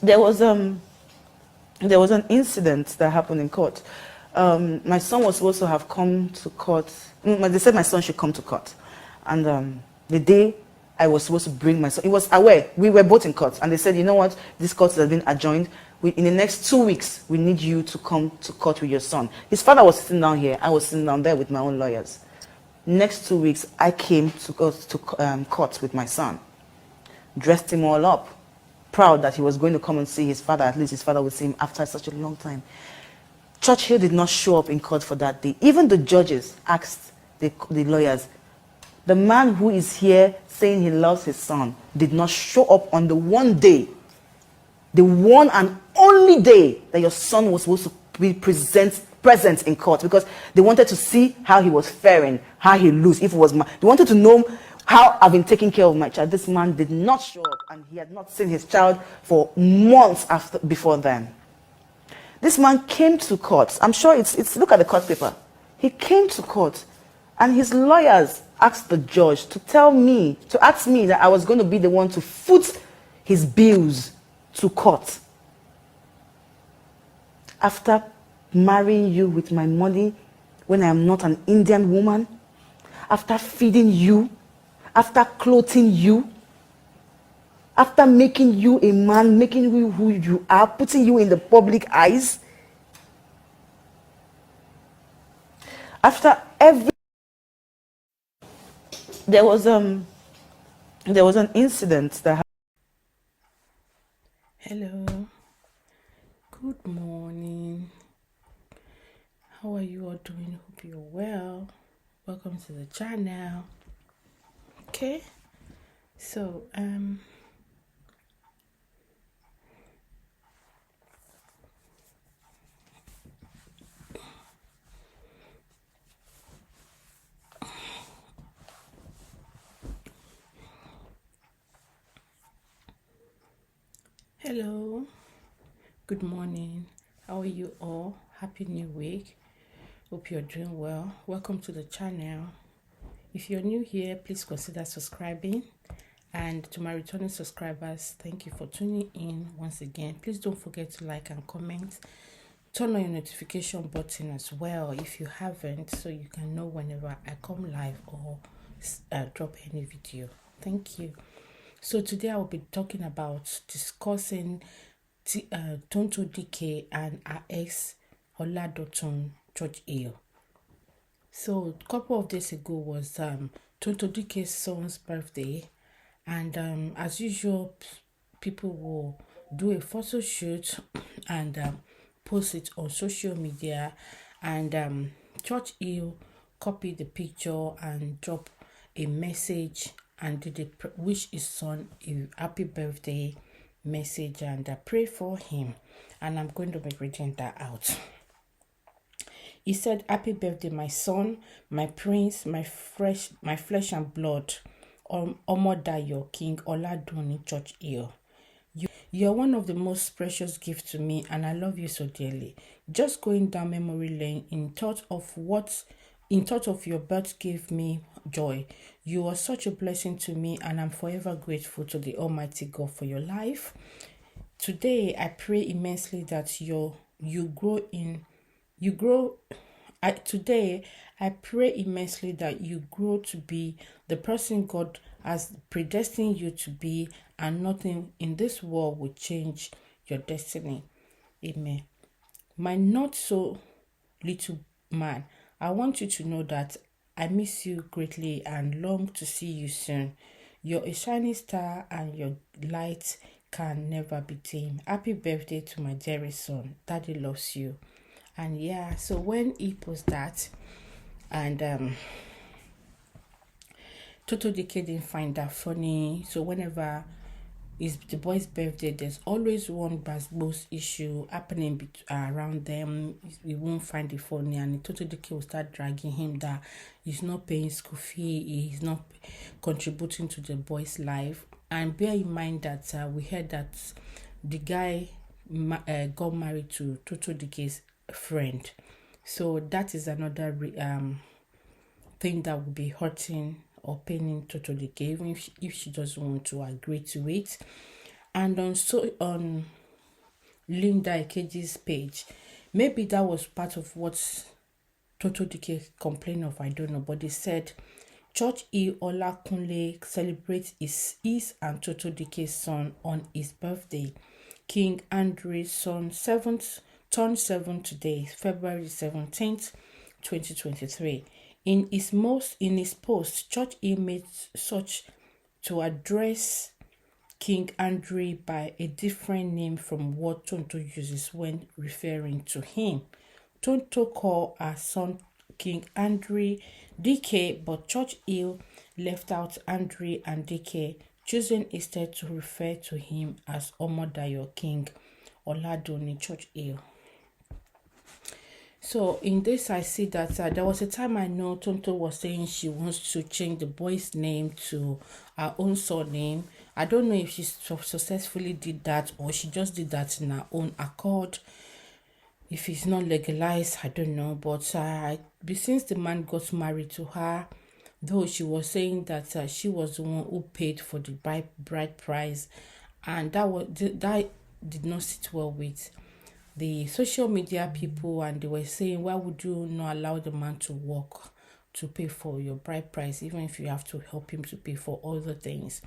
there was there was an incident that happened in court. My son was supposed to have come to court. They said my son should come to court, and the day I was supposed to bring my son, he was aware. We were both in court, and they said, you know what, this court has been adjourned. In the next 2 weeks, we need you to come to court with your son. His father was sitting down here. I was sitting down there with my own lawyers. Next 2 weeks, I came to go to court with my son, dressed him all up, proud that he was going to come and see his father. At least his father would see him after such a long time. Churchill did not show up in court for that day. Even the judges asked the lawyers, the man who is here saying he loves his son did not show up on the one day, the one and only day that your son was supposed to be present in court, because they wanted to see how he was faring, how he looked, if it was they wanted to know how I've been taking care of my child. This man did not show up, and he had not seen his child for months before then. This man came to court. I'm sure it's look at the court paper. He came to court, and his lawyers asked the judge to ask me that I was going to be the one to foot his bills to court. After marrying you with my money when I am not an Indian woman, after feeding you, after clothing you, after making you a man, making you who you are, putting you in the public eyes, after every... There was an incident that happened. Hello, good morning. How are you all doing? Hope you're well. Welcome to the channel. Okay, so hello, good morning. How are you all? Happy new week. Hope you're doing well. Welcome to the channel. If you're new here, please consider subscribing. And to my returning subscribers, thank you for tuning in once again. Please don't forget to like and comment. Turn on your notification button as well if you haven't, so you can know whenever I come live or drop any video. Thank you. So today I will be talking about discussing Tonto Dikeh and our ex Oladotun Churchill. So a couple of days ago was Tonto Dikeh's son's birthday, and as usual, people will do a photo shoot and post it on social media, and Churchill copied the picture and drop a message and did wish his son a happy birthday message and pray for him, and I'm going to be reading that out. He said, "Happy birthday, my son, my prince, my flesh and blood, Omodayo King Oladuni Churchill. You're one of the most precious gifts to me, and I love you so dearly. Just going down memory lane in thought of your birth gave me joy. You are such a blessing to me, and I'm forever grateful to the Almighty God for your life. Today, I pray immensely that Today, I pray immensely that you grow to be the person God has predestined you to be, and nothing in this world will change your destiny. Amen. My not so little man, I want you to know that I miss you greatly and long to see you soon. You're a shining star, and your light can never be dim. Happy birthday to my dearest son. Daddy loves you." And yeah, so when he posted that, and Tonto Dikeh didn't find that funny. So whenever it's the boy's birthday, there's always one most issue happening around them. We won't find it funny, and Tonto Dikeh will start dragging him that he's not paying school fee, he's not contributing to the boy's life. And bear in mind that we heard that the guy got married to Tonto Dikeh's friend. So that is another thing that would be hurting or paining Tonto Dikeh, even if she doesn't want to agree to it. And on Linda Ikeji's page. Maybe that was part of what Tonto Dikeh complained of, I don't know, but they said Church E. Olakunle celebrates his and Tonto Dikeh's son on his birthday. King Andrew's son turned 7 today, February 17th, 2023. In his post, Church E made such to address King Andre by a different name from what Tonto uses when referring to him. Tonto called her son King Andre Dikeh, but Church Hill left out Andre and Dikeh, choosing instead to refer to him as Omodayo King Oladuni Church Hill. So in this, I see that there was a time I know Tonto was saying she wants to change the boy's name to her own surname. I don't know if she successfully did that or she just did that in her own accord. If it's not legalized, I don't know. But since the man got married to her, though she was saying that she was the one who paid for the bride price, and that did not sit well with the social media people, and they were saying, why would you not allow the man to work to pay for your bride price, even if you have to help him to pay for other things?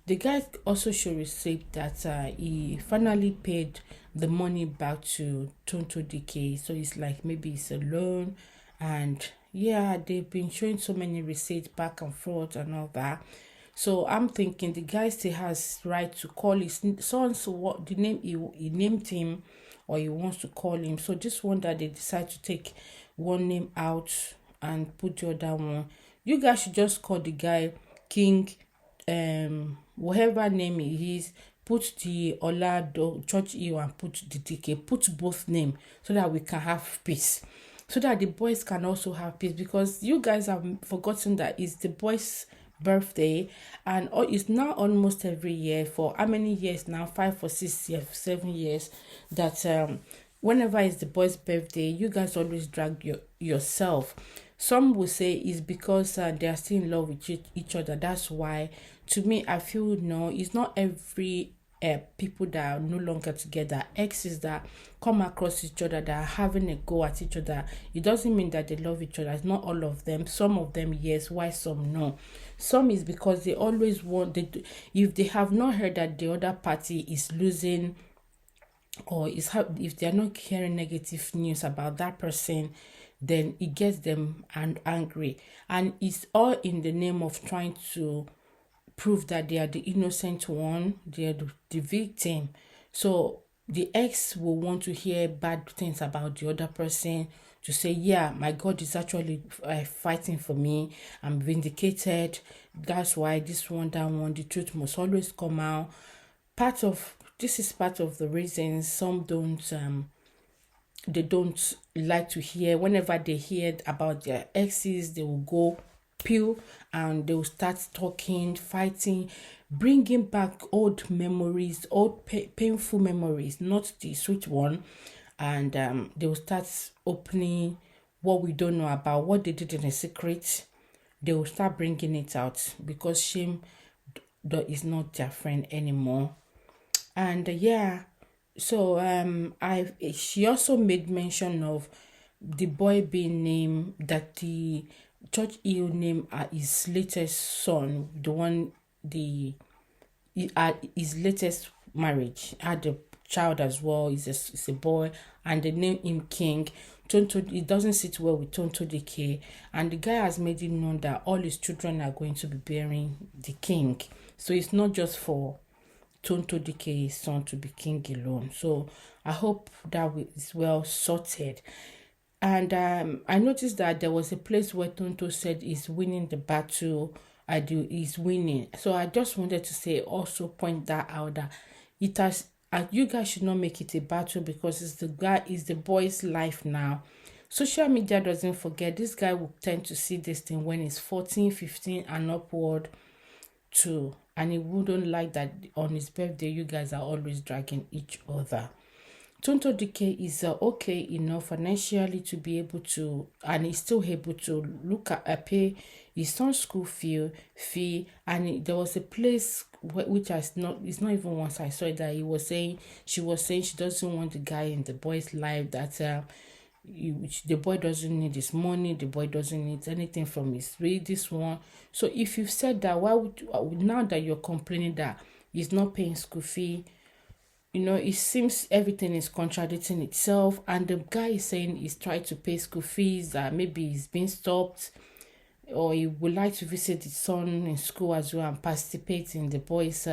The guy also showed receipt that he finally paid the money back to Tonto Dikeh. So it's like maybe it's a loan, and yeah, they've been showing so many receipts back and forth and all that. So I'm thinking the guy still has right to call his son, so what the name he named him, or he wants to call him. So this one that they decide to take one name out and put the other one, you guys should just call the guy King, whatever name he is, put the Olado Church Hill and put the Dikeh, put both name so that we can have peace, so that the boys can also have peace, because you guys have forgotten that it's the boys' birthday, and it's now almost every year for how many years now, 5 or 6 years, 7 years, that whenever it's the boy's birthday, you guys always drag yourself. Some will say it's because they are still in love with each other. That's why. To me, I feel no, it's not every people that are no longer together, exes that come across each other, that are having a go at each other. It doesn't mean that they love each other. It's not all of them. Some of them, yes. Why some no? Some is because they always want, if they have not heard that the other party is losing, or if they are not hearing negative news about that person, then it gets them angry, and it's all in the name of trying to prove that they are the innocent one, they are the victim. So the ex will want to hear bad things about the other person, to say, yeah, my God is actually fighting for me, I'm vindicated, that's why this one, that one, the truth must always come out. This is part of the reasons some don't like to hear. Whenever they hear about their exes, they will go pew and they will start talking, fighting, bringing back old memories, old painful memories, not the sweet one. And they will start opening what we don't know about, what they did in a secret. They will start bringing it out, because shame is not their friend anymore. And so she also made mention of the boy being named, that the Church Hill named his latest son, the one his latest marriage, had a child as well. It's a boy, and they name him King. Tonto, it doesn't sit well with Tonto Dikeh, and the guy has made it known that all his children are going to be bearing the king. So it's not just for Tonto Dikeh's son to be king alone. So I hope that is well sorted. And I noticed that there was a place where Tonto said he's winning the battle. He's winning. So I just wanted to say, also point that out, that it has. You guys should not make it a battle, because it's the boy's life now. Social media doesn't forget. This guy will tend to see this thing when he's 14, 15 and upward too. And he wouldn't like that on his birthday you guys are always dragging each other. Tonto Dikeh is okay enough financially to be able to, and he's still able to look at pay his son's school fee, and there was a place which it's not even once I saw it that she was saying she doesn't want the guy in the boy's life, that the boy doesn't need his money, the boy doesn't need anything from this one. So if you've said that, why would now that you're complaining that he's not paying school fee, it seems everything is contradicting itself, and the guy is saying he's trying to pay school fees, that maybe he's been stopped, or he would like to visit his son in school as well and participate in the boys'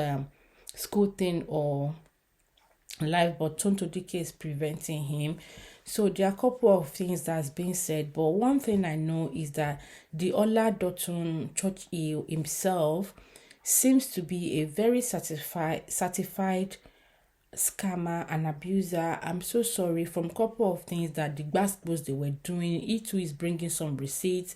school thing or life, but Tonto Dikeh is preventing him. So there are a couple of things that's being said, but one thing I know is that the Ola Dotun Church himself seems to be a very certified scammer and abuser. I'm so sorry, from a couple of things that the basketballs they were doing, he too is bringing some receipts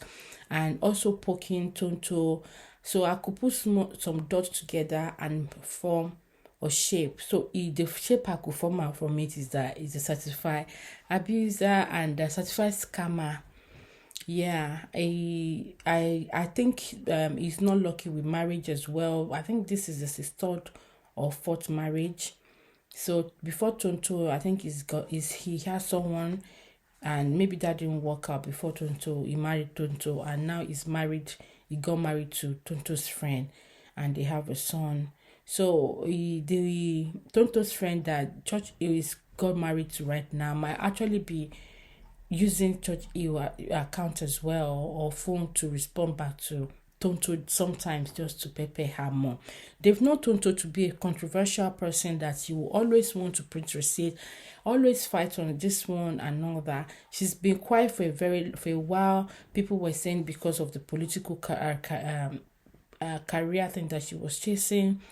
and also poking Tonto. So I could put some dots together and form a shape. So the shape I could form out from it is that it's a certified abuser and a certified scammer. Yeah, I think he's not lucky with marriage as well. I think this is his third or fourth marriage. So before Tonto, I think he has someone, and maybe that didn't work out before Tonto. He married Tonto, and now he's married. He got married to Tonto's friend, and they have a son. So the Tonto's friend that Church is got married to right now might actually be using Church account as well, or phone, to respond back to Tonto sometimes, just to pepper her more. They've known Tonto to be a controversial person, that you will always want to print receipt, always fight on this one and all that. She's been quiet for a while. People were saying because of the political career thing that she was chasing.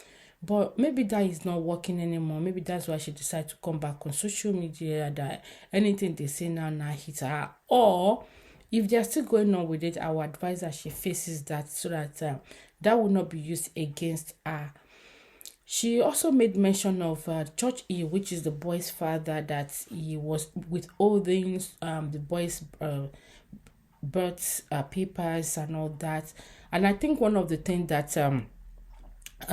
But maybe that is not working anymore. Maybe that's why she decided to come back on social media, that anything they say now hits her. Or if they're still going on with it, I would advise that she faces that, so that that will not be used against her. She also made mention of Church E, which is the boy's father, that he was withholding the boy's birth papers and all that. And I think one of the things that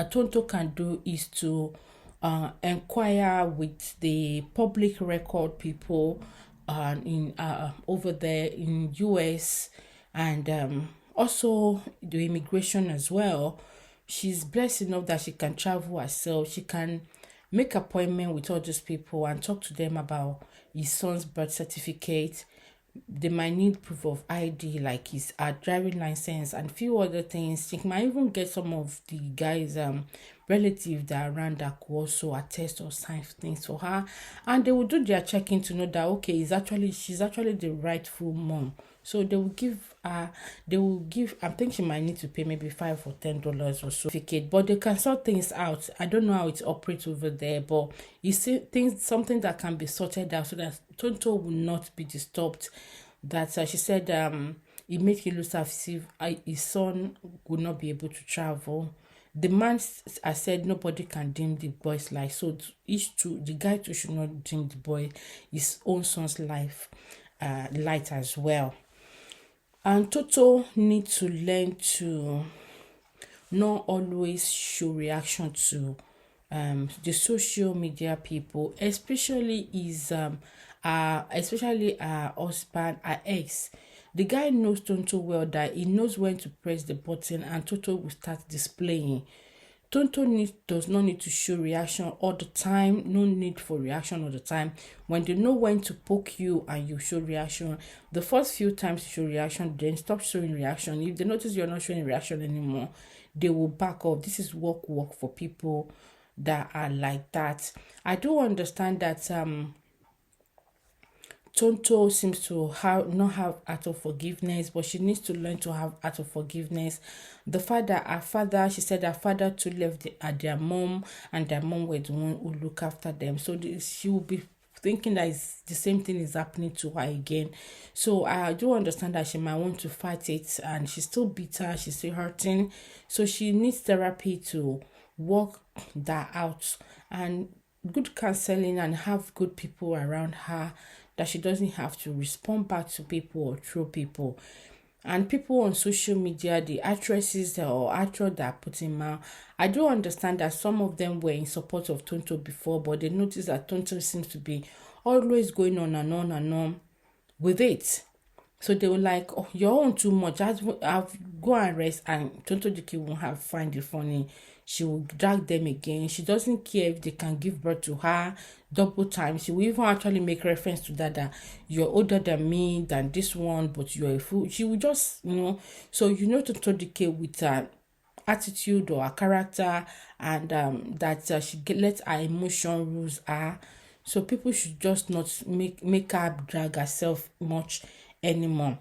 Tonto can do is to inquire with the public record people in over there in US, and also the immigration as well. She's blessed enough that she can travel herself. She can make appointment with all those people and talk to them about his son's birth certificate. They might need proof of ID, like his driving license and few other things. She might even get some of the guys' relatives that are around that could also attest or sign things for her, and they will do their checking to know that okay, she's actually the rightful mom. So they will give I think she might need to pay maybe $5 or $10 or so, but they can sort things out. I don't know how it operates over there, but you see things, something that can be sorted out so that Tonto will not be disturbed. That she said it makes it look as if his son would not be able to travel. The man, I said, nobody can dim the boy's life, so the guy too should not dim his own son's life light as well. And Toto needs to learn to not always show reaction to the social media people, especially especially our husband, our ex. The guy knows Tonto well, that he knows when to press the button and Tonto will start displaying. Tonto does not need to show reaction all the time. No need for reaction all the time. When they know when to poke you and you show reaction, the first few times you show reaction, then stop showing reaction. If they notice you're not showing reaction anymore, they will back off. This is work for people that are like that. I do understand that Tonto seems to not have heart of forgiveness, but she needs to learn to have heart of forgiveness. Her father, she said her father too left at their mom, and their mom were the one who look after them. So she will be thinking that the same thing is happening to her again. So I do understand that she might want to fight it, and she's still bitter, she's still hurting. So she needs therapy to work that out. And good counseling and have good people around her, that she doesn't have to respond back to people or through people. And people on social media, the actresses or actors that are putting out, I do understand that some of them were in support of Tonto before, but they noticed that Tonto seems to be always going on and on and on with it. So they were like, oh, you're on too much. I'll go and rest, and Tonto Dikeh won't have find it funny. She will drag them again. She doesn't care if they can give birth to her double time. She will even actually make reference to that you're older than me, than this one, but you're a fool. She will just, so Tonto Dikeh with her attitude or her character, and that she lets her emotion rules her. So people should just not make her drag herself much anymore.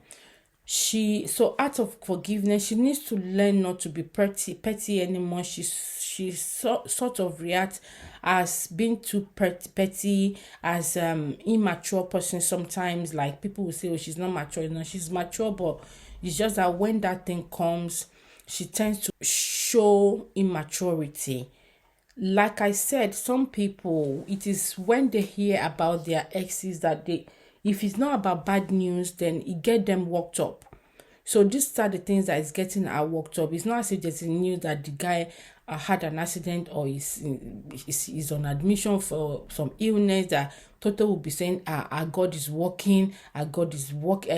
So out of forgiveness, she needs to learn not to be petty anymore. Sort of react as being too petty, as immature person sometimes. Like people will say, oh, she's not mature. She's mature, but it's just that when that thing comes, she tends to show immaturity. Like I said, some people, it is when they hear about their exes that if it's not about bad news, then it get them worked up. So these are the things that is getting her worked up. It's not as if there's a news that the guy had an accident or is on admission for some illness, that Toto will be saying, our God is working, our God is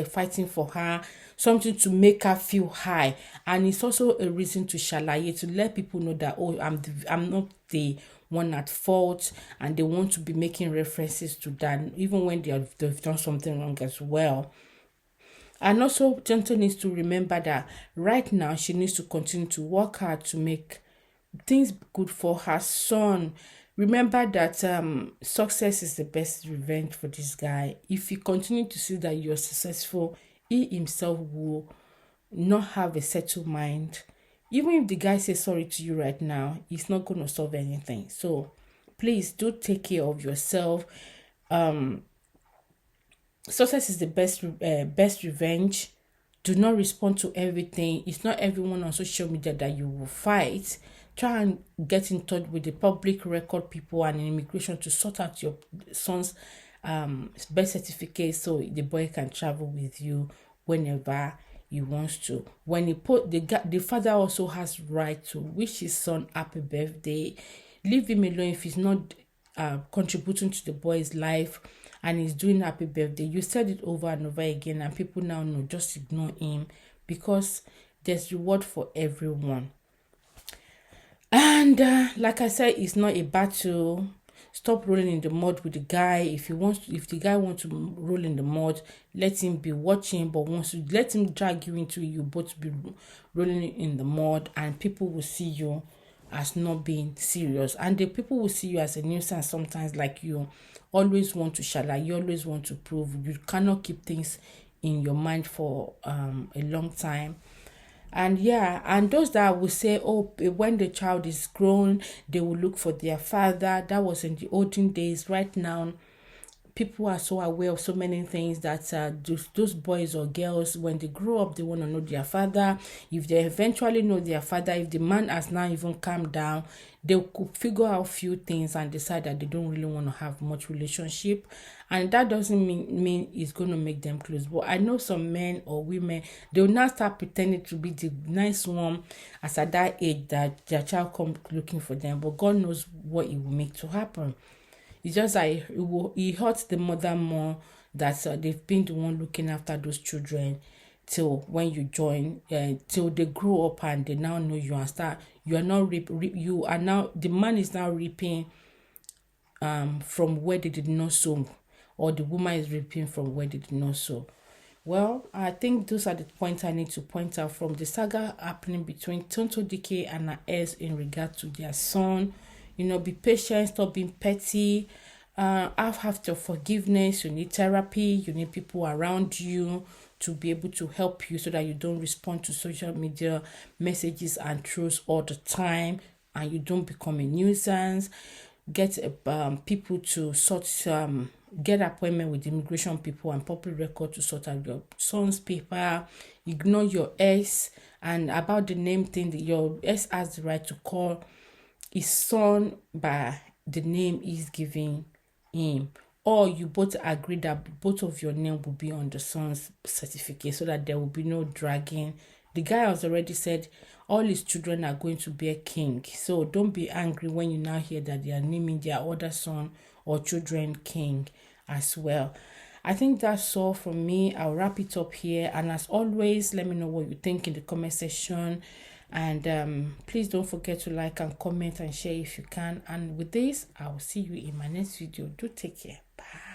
fighting for her, something to make her feel high. And it's also a reason to shalaye, to let people know that, oh, I'm not the one at fault, and they want to be making references to that, even when they've done something wrong as well. And also, Tonto needs to remember that right now she needs to continue to work hard to make things good for her son. Remember that success is the best revenge for this guy. If you continue to see that you're successful, he himself will not have a settled mind. Even if the guy says sorry to you right now, it's not going to solve anything. So please do take care of yourself. Success is the best revenge. Do not respond to everything. It's not everyone on social media that you will fight. Try and get in touch with the public record people and immigration to sort out your son's birth certificate, so the boy can travel with you whenever he wants to. When he the father also has right to wish his son happy birthday. Leave him alone if he's not contributing to the boy's life and he's doing happy birthday. You said it over and over again, and people now know, just ignore him, because there's reward for everyone. And like I said, it's not a battle. Stop rolling in the mud with the guy. If the guy wants to roll in the mud, let him be watching. But once you let him drag you into it, you both be rolling in the mud, and people will see you as not being serious. And the people will see you as a nuisance sometimes, like you always want to shala, you always want to prove. You cannot keep things in your mind for a long time. And and those that will say, oh, when the child is grown, they will look for their father. That was in the olden days. Right now, people are so aware of so many things that those boys or girls, when they grow up, they want to know their father. If they eventually know their father, if the man has now even calmed down, they could figure out few things and decide that they don't really want to have much relationship. And that doesn't mean it's going to make them close. But I know some men or women, they will now start pretending to be the nice one as at that age that their child come looking for them. But God knows what it will make to happen. It's just like it hurts the mother more that they've been the one looking after those children till when you join, till they grow up and they now know you, and start. You are now you are now, the man is now reaping from where they did not sow, or the woman is reaping from where they did not sow. Well, I think those are the points I need to point out from the saga happening between Tonto Dikeh and her ex in regard to their son. Be patient, stop being petty. Have your forgiveness. You need therapy. You need people around you to be able to help you so that you don't respond to social media messages and trolls all the time, and you don't become a nuisance. Get people to get appointment with immigration people and public record to sort out your son's paper. Ignore your ex. And about the name thing, your ex has the right to call his son by the name is giving him, or you both agree that both of your name will be on the son's certificate so that there will be no dragging. The guy has already said all his children are going to bear king, so don't be angry when you now hear that they are naming their other son or children king as well. I think that's all from me. I'll wrap it up here, and as always, let me know what you think in the comment section, and please don't forget to like and comment and share if you can. And with this, I'll see you in my next video. Do take care. Bye.